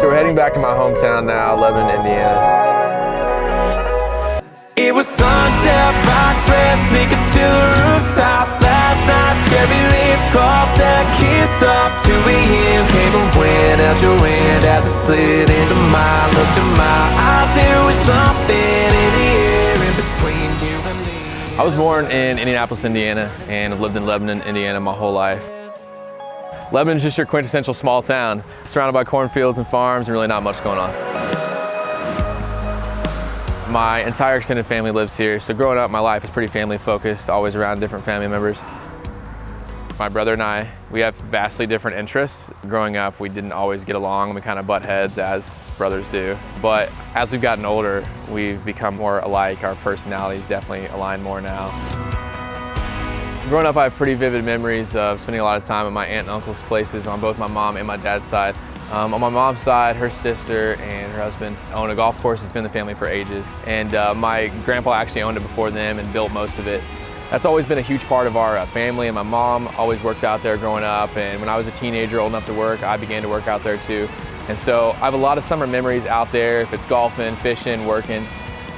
So we're heading back to my hometown now, Lebanon, Indiana. It was sunset, rocks red, sneak up to the rooftop. Last night, cherry lip gloss, that kiss off 2 a.m. Came and went out your wind as it slid into mine. Looked in my eyes, there was something in the air in between you and me. I was born in Indianapolis, Indiana, and have lived in Lebanon, Indiana my whole life. Lebanon is just your quintessential small town, surrounded by cornfields and farms and really not much going on. My entire extended family lives here, so growing up my life is pretty family focused, always around different family members. My brother and I, we have vastly different interests. Growing up, we didn't always get along. We kind of butt heads as brothers do. But as we've gotten older, we've become more alike. Our personalities definitely align more now. Growing up, I have pretty vivid memories of spending a lot of time at my aunt and uncle's places on both my mom and my dad's side. On my mom's side, her sister and her husband own a golf course that's been in the family for ages. And my grandpa actually owned it before them and built most of it. That's always been a huge part of our family, and my mom always worked out there growing up. And when I was a teenager old enough to work, I began to work out there too. And so I have a lot of summer memories out there. If it's golfing, fishing, working,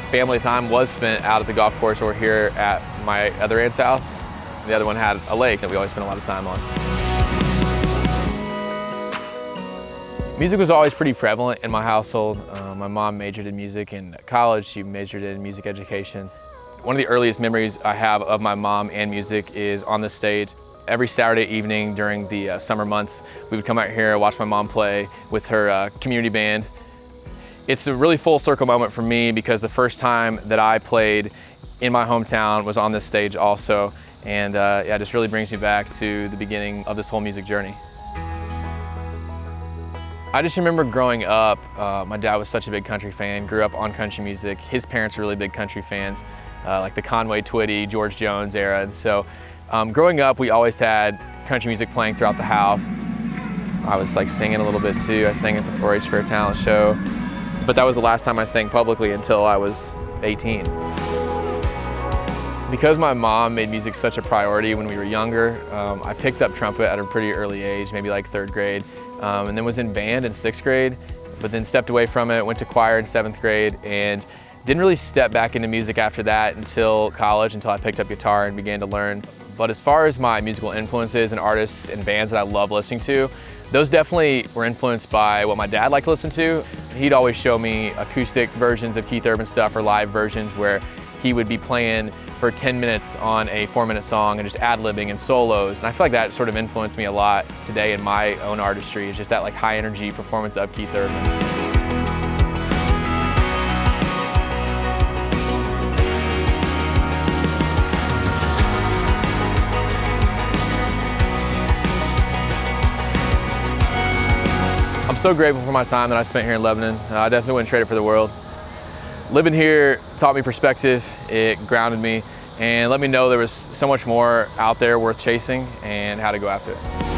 family time was spent out at the golf course or here at my other aunt's house. The other one had a lake that we always spent a lot of time on. Music was always pretty prevalent in my household. My mom majored in music in college. She majored in music education. One of the earliest memories I have of my mom and music is on the stage. Every Saturday evening during the summer months, we would come out here and watch my mom play with her community band. It's a really full circle moment for me because the first time that I played in my hometown was on this stage also. And yeah, it just really brings me back to the beginning of this whole music journey. I just remember growing up, my dad was such a big country fan, grew up on country music. His parents were really big country fans, like the Conway Twitty, George Jones era. And so growing up, we always had country music playing throughout the house. I was like singing a little bit too. I sang at the 4-H Fair Talent Show, but that was the last time I sang publicly until I was 18. Because my mom made music such a priority when we were younger, I picked up trumpet at a pretty early age, maybe like 3rd grade, and then was in band in 6th grade, but then stepped away from it, went to choir in 7th grade, and didn't really step back into music after that until college, until I picked up guitar and began to learn. But as far as my musical influences and artists and bands that I love listening to, those definitely were influenced by what my dad liked to listen to. He'd always show me acoustic versions of Keith Urban stuff or live versions where he would be playing for 10 minutes on a 4-minute song and just ad-libbing and solos. And I feel like that sort of influenced me a lot today in my own artistry. It's just that like high energy performance of Keith Urban. I'm so grateful for my time that I spent here in Lebanon. I definitely wouldn't trade it for the world. Living here taught me perspective, it grounded me, and let me know there was so much more out there worth chasing and how to go after it.